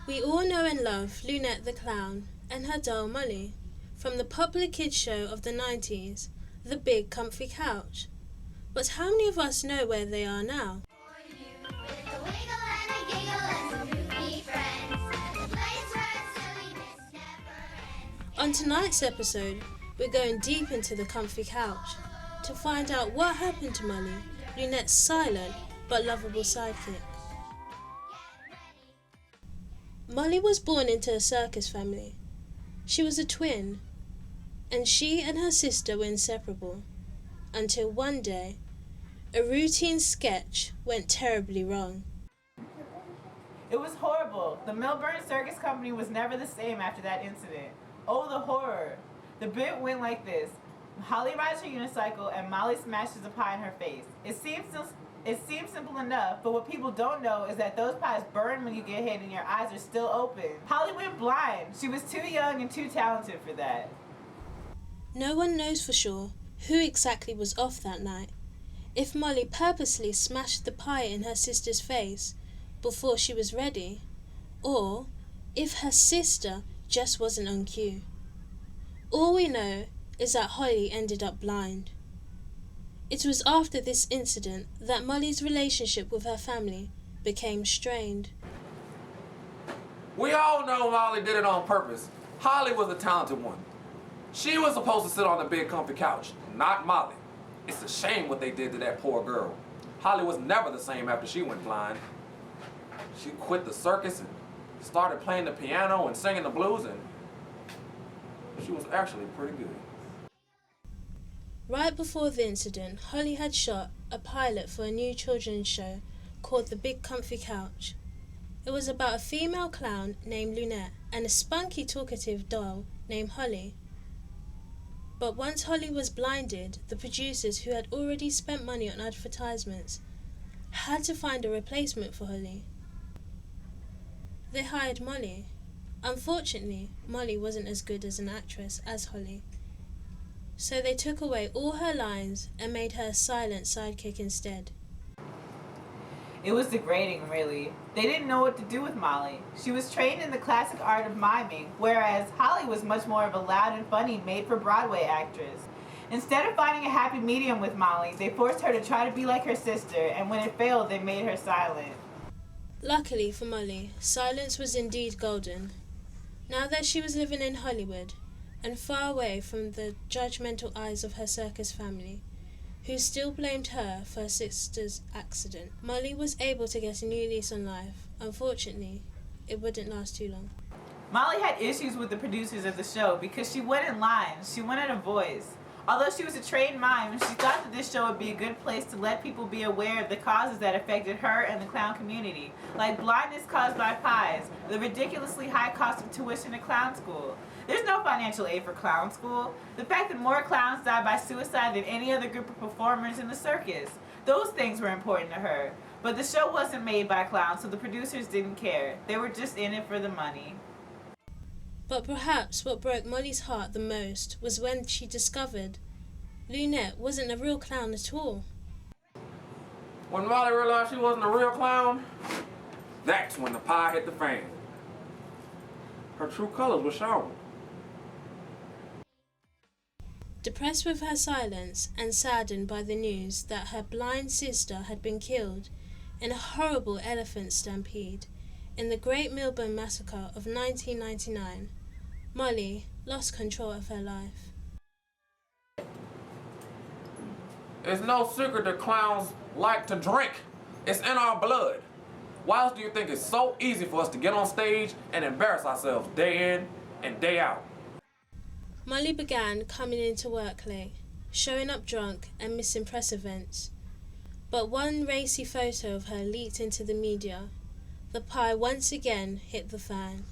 We all know and love Lunette the Clown and her doll Molly from the popular kids show of the 90s, The Big Comfy Couch. But how many of us know where they are now? On tonight's episode, we're going deep into the comfy couch to find out what happened to Molly, Lunette's silent but lovable sidekick. Molly was born into a circus family. She was a twin, and she and her sister were inseparable, until one day, a routine sketch went terribly wrong. It was horrible. The Melbourne Circus Company was never the same after that incident. Oh, the horror. The bit went like this. Holly rides her unicycle and Molly smashes a pie in her face. It seems simple enough, but what people don't know is that those pies burn when you get hit and your eyes are still open. Holly went blind. She was too young and too talented for that. No one knows for sure who exactly was off that night. If Molly purposely smashed the pie in her sister's face before she was ready, or if her sister just wasn't on cue. All we know is that Holly ended up blind. It was after this incident that Molly's relationship with her family became strained. We all know Molly did it on purpose. Holly was a talented one. She was supposed to sit on the big comfy couch, not Molly. It's a shame what they did to that poor girl. Holly was never the same after she went blind. She quit the circus and started playing the piano and singing the blues, and she was actually pretty good. Right before the incident, Holly had shot a pilot for a new children's show called The Big Comfy Couch. It was about a female clown named Lunette and a spunky talkative doll named Holly. But once Holly was blinded, the producers, who had already spent money on advertisements, had to find a replacement for Holly. They hired Molly. Unfortunately, Molly wasn't as good as an actress as Holly. So they took away all her lines and made her a silent sidekick instead. It was degrading, really. They didn't know what to do with Molly. She was trained in the classic art of miming, whereas Holly was much more of a loud and funny made-for-Broadway actress. Instead of finding a happy medium with Molly, they forced her to try to be like her sister, and when it failed, they made her silent. Luckily for Molly, silence was indeed golden. Now that she was living in Hollywood, and far away from the judgmental eyes of her circus family, who still blamed her for her sister's accident, Molly was able to get a new lease on life. Unfortunately, it wouldn't last too long. Molly had issues with the producers of the show because she went in lines, she wanted a voice. Although she was a trained mime, she thought that this show would be a good place to let people be aware of the causes that affected her and the clown community, like blindness caused by pies, the ridiculously high cost of tuition at clown school. There's no financial aid for clown school. The fact that more clowns die by suicide than any other group of performers in the circus. Those things were important to her. But the show wasn't made by clowns, so the producers didn't care. They were just in it for the money. But perhaps what broke Molly's heart the most was when she discovered Lunette wasn't a real clown at all. When Molly realized she wasn't a real clown, that's when the pie hit the fan. Her true colors were shown. Depressed with her silence and saddened by the news that her blind sister had been killed in a horrible elephant stampede in the Great Melbourne Massacre of 1999, Molly lost control of her life. It's no secret that clowns like to drink. It's in our blood. Why else do you think it's so easy for us to get on stage and embarrass ourselves day in and day out? Molly began coming into work late, showing up drunk and missing press events. But one racy photo of her leaked into the media. The pie once again hit the fan.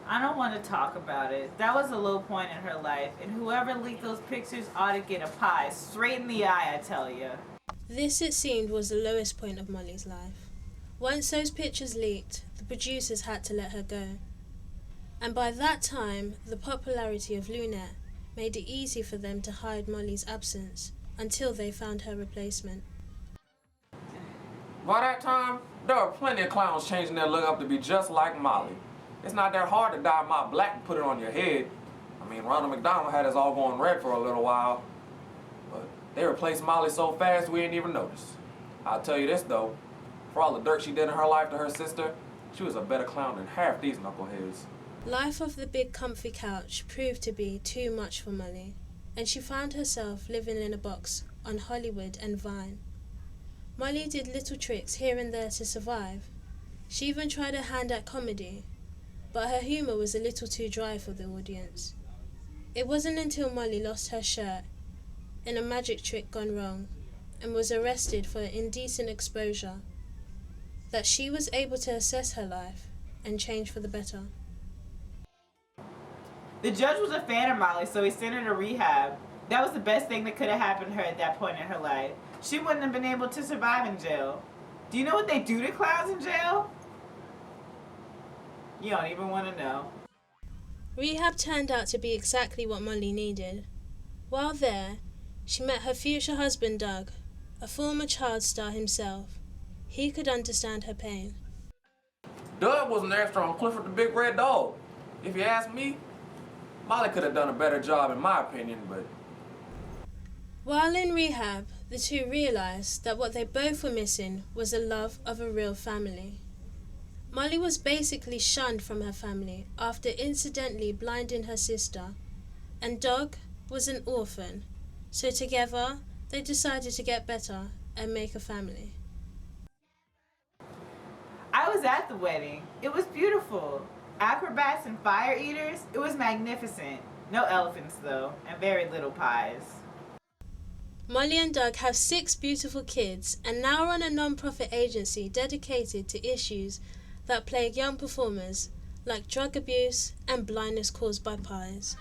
I don't want to talk about it. That was a low point in her life, and whoever leaked those pictures ought to get a pie straight in the eye, I tell you. This, it seemed, was the lowest point of Molly's life. Once those pictures leaked, the producers had to let her go. And by that time, the popularity of Lunette made it easy for them to hide Molly's absence until they found her replacement. By that time, there were plenty of clowns changing their look up to be just like Molly. It's not that hard to dye my black and put it on your head. I mean, Ronald McDonald had us all going red for a little while. But they replaced Molly so fast we didn't even notice. I'll tell you this though, for all the dirt she did in her life to her sister, she was a better clown than half these knuckleheads. Life off the big comfy couch proved to be too much for Molly, and she found herself living in a box on Hollywood and Vine. Molly did little tricks here and there to survive. She even tried her hand at comedy, but her humour was a little too dry for the audience. It wasn't until Molly lost her shirt in a magic trick gone wrong and was arrested for indecent exposure that she was able to assess her life and change for the better. The judge was a fan of Molly, so he sent her to rehab. That was the best thing that could have happened to her at that point in her life. She wouldn't have been able to survive in jail. Do you know what they do to clowns in jail? You don't even want to know. Rehab turned out to be exactly what Molly needed. While there, she met her future husband Doug, a former child star himself. He could understand her pain. Doug was an extra on Clifford the Big Red Dog. If you ask me, Molly could have done a better job in my opinion, but... While in rehab, the two realized that what they both were missing was the love of a real family. Molly was basically shunned from her family after incidentally blinding her sister, and Doug was an orphan, so together they decided to get better and make a family. I was at the wedding. It was beautiful. Acrobats and fire eaters. It was magnificent. No elephants though, and very little pies. Molly and Doug have 6 beautiful kids and now run a non-profit agency dedicated to issues that plague young performers, like drug abuse and blindness caused by pies.